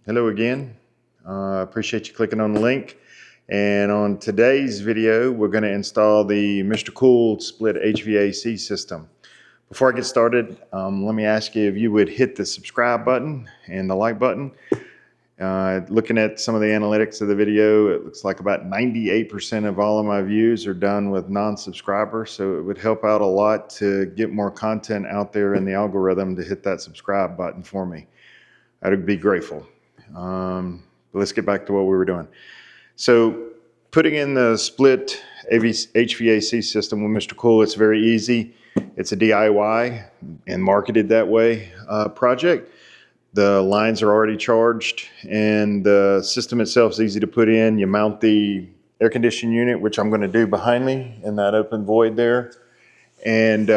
Hello again. Appreciate you clicking on the link. And on today's video, we're going to install the Mr. Cool split HVAC system. Before I get started, let me ask you if you would hit the subscribe button and the like button. Looking at some of the analytics of the video, it looks like about 98% of all of my views are done with non-subscribers. So it would help out a lot to get more content out there in the algorithm to hit that subscribe button for me. I would be grateful. But let's get back to what we were doing. So putting in the split HVAC system with Mr. Cool, it's very easy. It's a DIY and marketed that way project. The lines are already charged and the system itself is easy to put in. You mount the air conditioning unit, which I'm going to do behind me in that open void there. And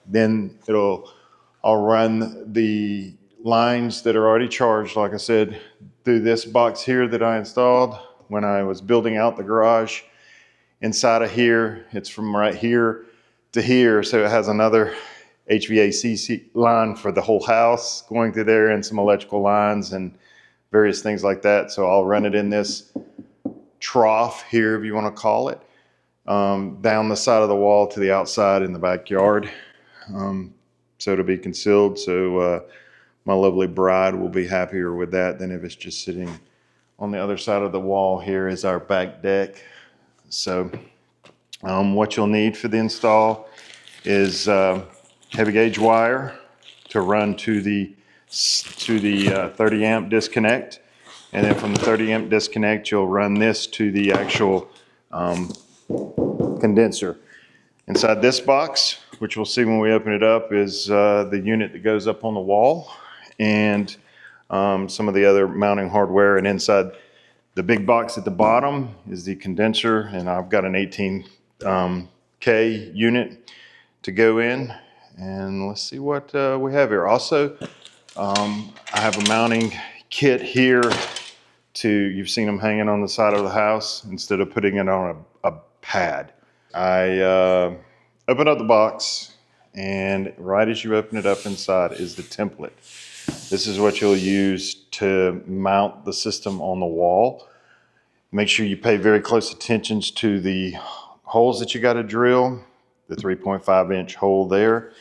then I'll run the lines that are already charged, like I said, through this box here that I installed when I was building out the garage. Inside of here, it's from right here to here, so it has another HVAC line for the whole house going through there and some electrical lines and various things like that. So I'll run it in this trough here, if you want to call it, down the side of the wall to the outside in the backyard. So it'll be concealed, so my lovely bride will be happier with that than if it's just sitting on the other side of the wall. Here is our back deck. So what you'll need for the install is heavy gauge wire to run to the 30 amp disconnect. And then from the 30 amp disconnect, you'll run this to the actual condenser. Inside this box, which we'll see when we open it up, is the unit that goes up on the wall and some of the other mounting hardware. And inside the big box at the bottom is the condenser, and I've got an 18K unit to go in. And let's see what we have here. Also, I have a mounting kit here you've seen them hanging on the side of the house instead of putting it on a pad. I open up the box, and right as you open it up, inside is the template. This is what you'll use to mount the system on the wall. Make sure you pay very close attention to the holes that you got to drill, the 3.5 inch hole there,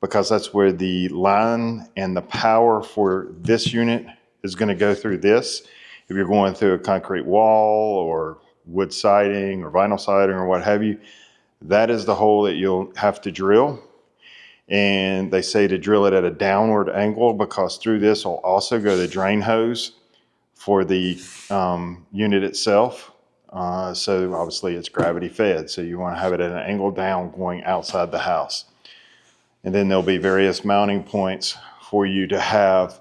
because that's where the line and the power for this unit is going to go through this. If you're going through a concrete wall or wood siding or vinyl siding or what have you, that is the hole that you'll have to drill. And they say to drill it at a downward angle because through this will also go the drain hose for the unit itself. So obviously it's gravity fed, so you want to have it at an angle down going outside the house. And then there'll be various mounting points for you to have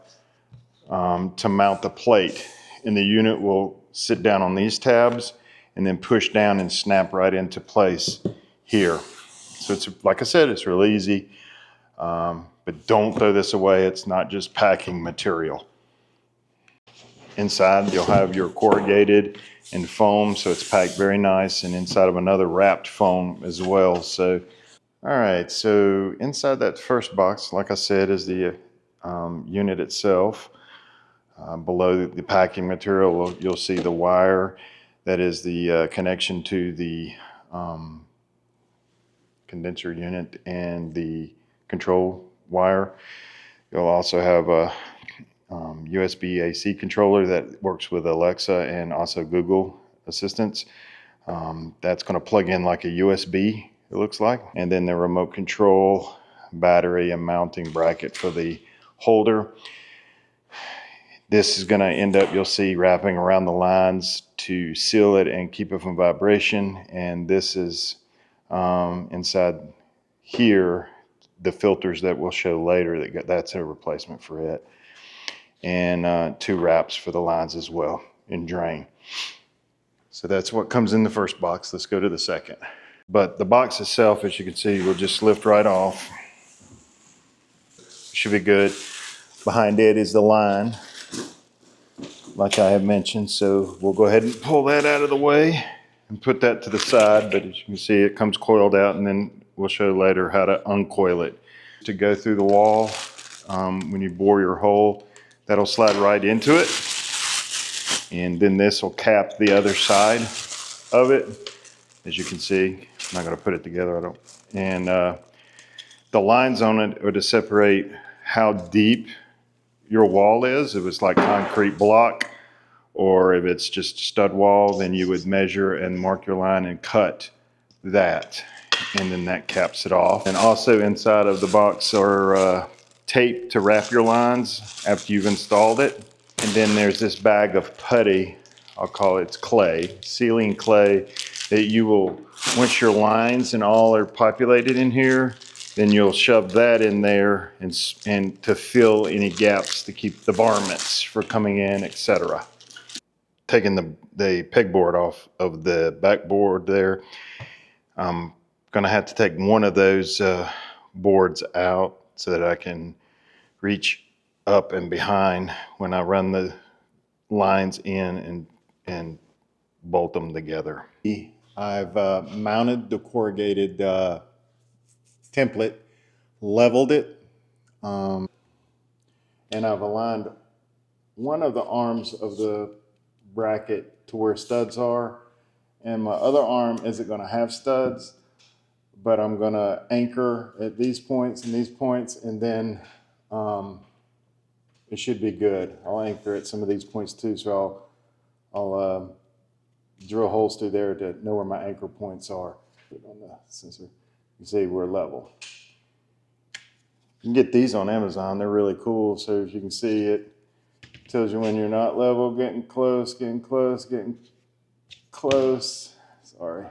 to mount the plate. And the unit will sit down on these tabs and then push down and snap right into place here. So it's, like I said, it's real easy. But don't throw this away. It's not just packing material. Inside, you'll have your corrugated and foam, so it's packed very nice, and inside of another wrapped foam as well. So, all right, so inside that first box, like I said, is the unit itself. Below the packing material, you'll see the wire that is the connection to the condenser unit and the control wire. You'll also have a USB AC controller that works with Alexa and also Google Assistants. That's going to plug in like a USB, it looks like. And then the remote control, battery, and mounting bracket for the holder. This is going to end up, you'll see, wrapping around the lines to seal it and keep it from vibration. And this is inside here, the filters that we'll show later, that's a replacement for it. And 2 wraps for the lines as well in drain. So that's what comes in the first box. Let's go to the second. But the box itself, as you can see, will just lift right off. Should be good. Behind it is the line, like I have mentioned. So we'll go ahead and pull that out of the way and put that to the side. But as you can see, it comes coiled out, and then we'll show later how to uncoil it. To go through the wall, when you bore your hole, That'll slide right into it. And then this will cap the other side of it. As you can see, I'm not gonna put it together, I don't. And the lines on it are to separate how deep your wall is. If it's like concrete block, or if it's just stud wall, then you would measure and mark your line and cut that. And then that caps it off. And also inside of the box are tape to wrap your lines after you've installed it. And then there's this bag of putty, I'll call it clay, sealing clay, that you will, once your lines and all are populated in here, then you'll shove that in there and to fill any gaps to keep the varmints from coming in, etc. Taking the pegboard off of the backboard there, I'm gonna have to take one of those boards out so that I can reach up and behind when I run the lines in and bolt them together. I've mounted the corrugated template, leveled it, and I've aligned one of the arms of the bracket to where studs are, and my other arm isn't going to have studs, but I'm going to anchor at these points and these points, and then it should be good. I'll anchor at some of these points too, so I'll drill holes through there to know where my anchor points are. Put it on the sensor. You see we're level. You can get these on Amazon. They're really cool. So as you can see, it tells you when you're not level, getting close, getting close, getting close. Sorry.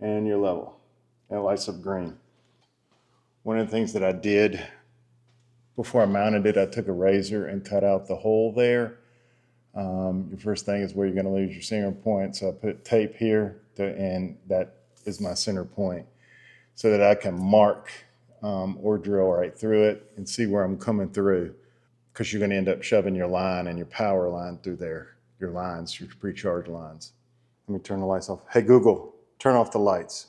And you're level. And it lights up green. One of the things that I did before I mounted it, I took a razor and cut out the hole there. Your first thing is where you're going to lose your center point. So I put tape here, and that is my center point, so that I can mark or drill right through it and see where I'm coming through, because you're going to end up shoving your line and your power line through there, your lines, your pre-charge lines. Let me turn the lights off. Hey, Google, turn off the lights.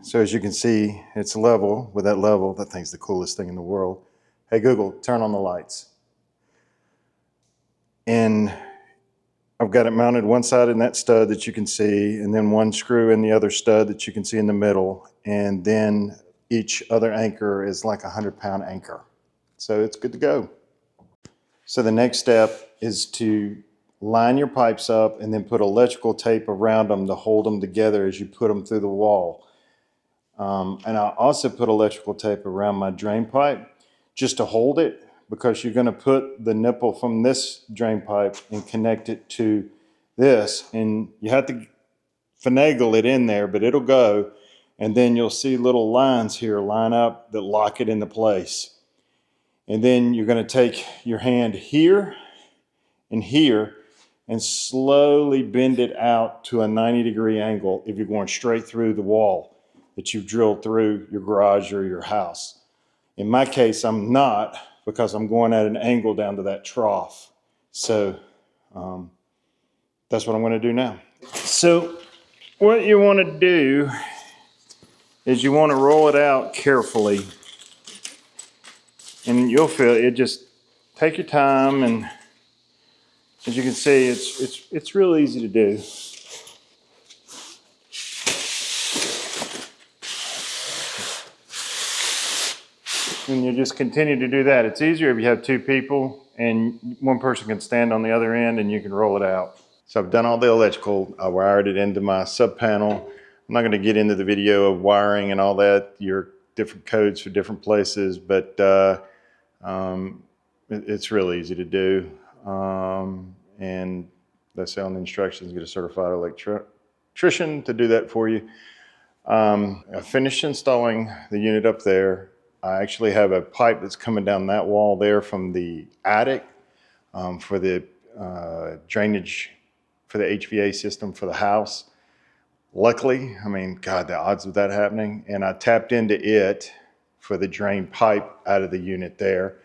So as you can see, it's level. With that level, that thing's the coolest thing in the world. Hey, Google, turn on the lights. And I've got it mounted one side in that stud that you can see, and then one screw in the other stud that you can see in the middle. And then each other anchor is like a 100-pound anchor. So it's good to go. So the next step is to line your pipes up and then put electrical tape around them to hold them together as you put them through the wall. And I also put electrical tape around my drain pipe just to hold it, because you're going to put the nipple from this drain pipe and connect it to this, and you have to finagle it in there, but it'll go, and then you'll see little lines here line up that lock it into place. And then you're going to take your hand here and here and slowly bend it out to a 90-degree angle if you're going straight through the wall that you've drilled through your garage or your house. In my case, I'm not, because I'm going at an angle down to that trough. So that's what I'm going to do now. So what you want to do is you want to roll it out carefully, and you'll feel it. Just take your time, and as you can see, it's real easy to do. And you just continue to do that. It's easier if you have two people and one person can stand on the other end and you can roll it out. So I've done all the electrical. I wired it into my sub panel. I'm not going to get into the video of wiring and all that. Your different codes for different places, but it's really easy to do. And let's say on the instructions, get a certified electrician to do that for you. I finished installing the unit up there. I actually have a pipe that's coming down that wall there from the attic for the drainage for the HVA system for the house. Luckily, I mean, God, the odds of that happening. And I tapped into it for the drain pipe out of the unit there.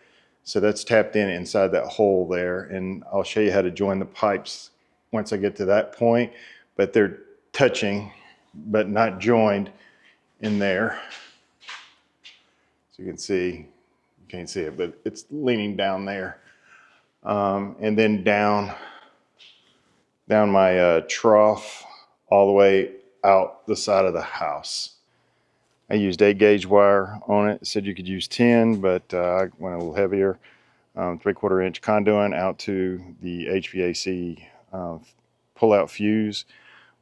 So that's tapped in inside that hole there. And I'll show you how to join the pipes once I get to that point. But they're touching, but not joined in there. So you can see, you can't see it, but it's leaning down there. And then down my trough all the way out the side of the house. I used 8-gauge wire on it. It said you could use 10, but I went a little heavier. 3/4 inch conduit out to the HVAC pull-out fuse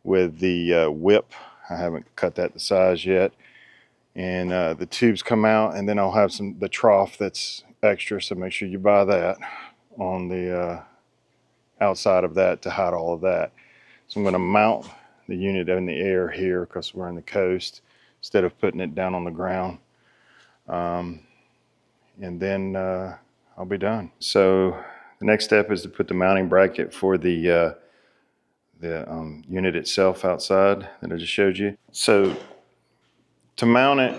with the whip. I haven't cut that to size yet. And the tubes come out, and then I'll have the trough that's extra, so make sure you buy that on the outside of that to hide all of that. So I'm going to mount the unit in the air here because we're on the coast instead of putting it down on the ground. And then I'll be done. So the next step is to put the mounting bracket for the unit itself outside that I just showed you. So to mount it,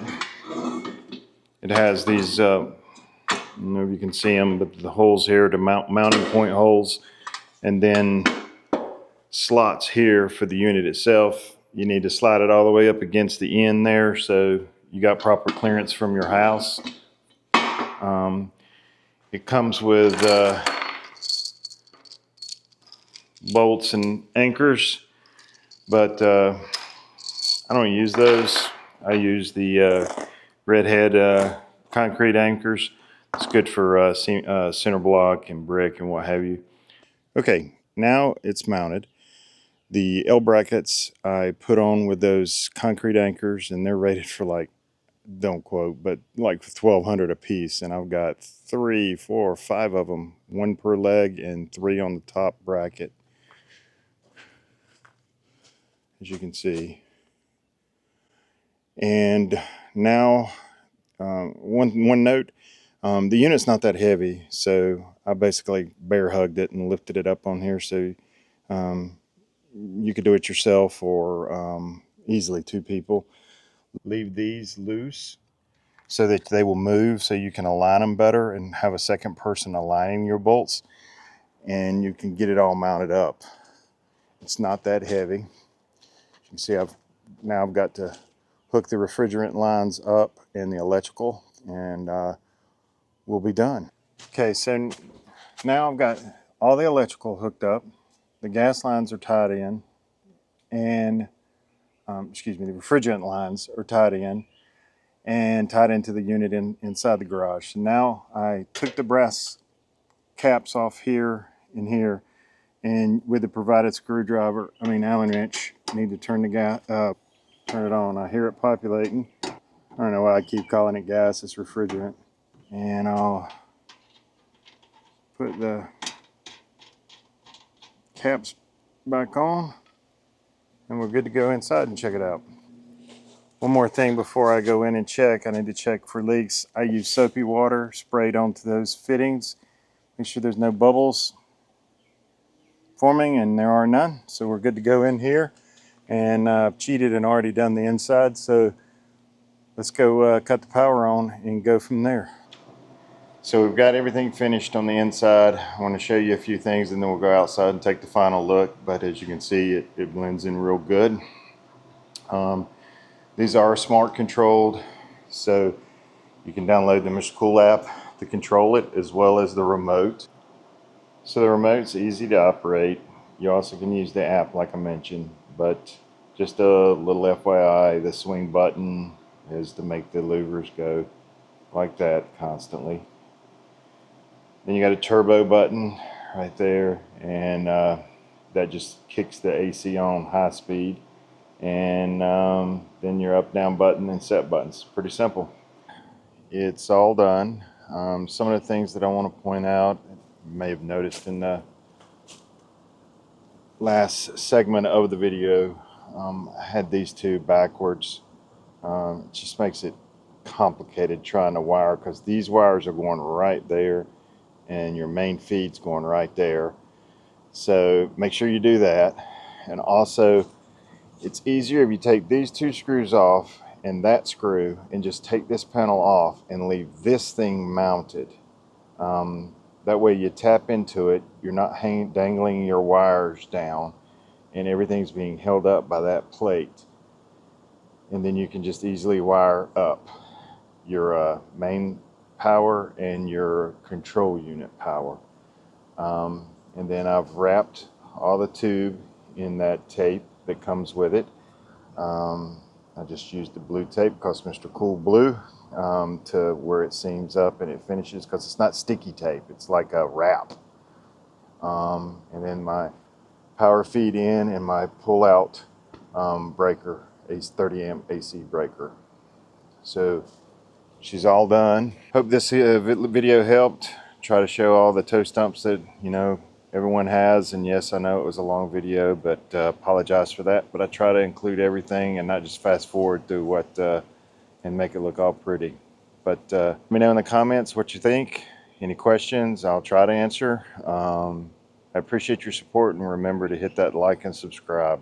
it has these, I don't know if you can see them, but the holes here, the mounting point holes, and then slots here for the unit itself. You need to slide it all the way up against the end there so you got proper clearance from your house. It comes with bolts and anchors, but I don't use those. I use the Redhead concrete anchors. It's good for center block and brick and what have you. Okay, now it's mounted. The L brackets I put on with those concrete anchors, and they're rated for, like, don't quote, but like $1,200 a piece, and I've got 3, 4, 5 of them, 1 per leg and 3 on the top bracket, as you can see. And now one note, the unit's not that heavy, so I basically bear hugged it and lifted it up on here, so you could do it yourself or easily 2 people. Leave these loose so that they will move, so you can align them better and have a second person aligning your bolts, and you can get it all mounted up. It's not that heavy. You can see I've got to hook the refrigerant lines up and the electrical, and we'll be done. Okay, so now I've got all the electrical hooked up, the gas lines are tied in, and the refrigerant lines are tied in and tied into the unit inside the garage. So now I took the brass caps off here and here, and with the provided screwdriver, Allen wrench, I need to turn the gas turn it on. I hear it populating. I don't know why I keep calling it gas, it's refrigerant. And I'll put the caps back on, and we're good to go inside and check it out. One more thing before I go in and check, I need to check for leaks. I use soapy water sprayed onto those fittings. Make sure there's no bubbles forming, and there are none. So we're good to go in here. And I've cheated and already done the inside, so let's go cut the power on and go from there. So we've got everything finished on the inside. I want to show you a few things, and then we'll go outside and take the final look. But as you can see, it blends in real good. These are smart controlled, so you can download the Mr. Cool app to control it, as well as the remote. So the remote's easy to operate. You also can use the app like I mentioned, but just a little FYI, the swing button is to make the louvers go like that constantly. Then you got a turbo button right there, and that just kicks the AC on high speed. And then your up down button and set buttons. Pretty simple. It's all done. Some of the things that I want to point out, you may have noticed in the last segment of the video, I had these two backwards. It just makes it complicated trying to wire, because these wires are going right there and your main feed's going right there. So make sure you do that. And also, it's easier if you take these 2 screws off and that screw, and just take this panel off and leave this thing mounted. That way you tap into it, you're not dangling your wires down, and everything's being held up by that plate. And then you can just easily wire up your main power and your control unit power. And then I've wrapped all the tube in that tape that comes with it. I just used the blue tape because Mr. Cool Blue to where it seams up and it finishes, because it's not sticky tape, it's like a wrap. And then my power feed in and my pull out breaker, a 30 amp AC breaker. So she's all done. Hope this video helped. Try to show all the toe stumps that everyone has. And yes, I know it was a long video, but apologize for that. But I try to include everything and not just fast forward through what and make it look all pretty. But let me know in the comments what you think. Any questions, I'll try to answer. I appreciate your support, and remember to hit that like and subscribe.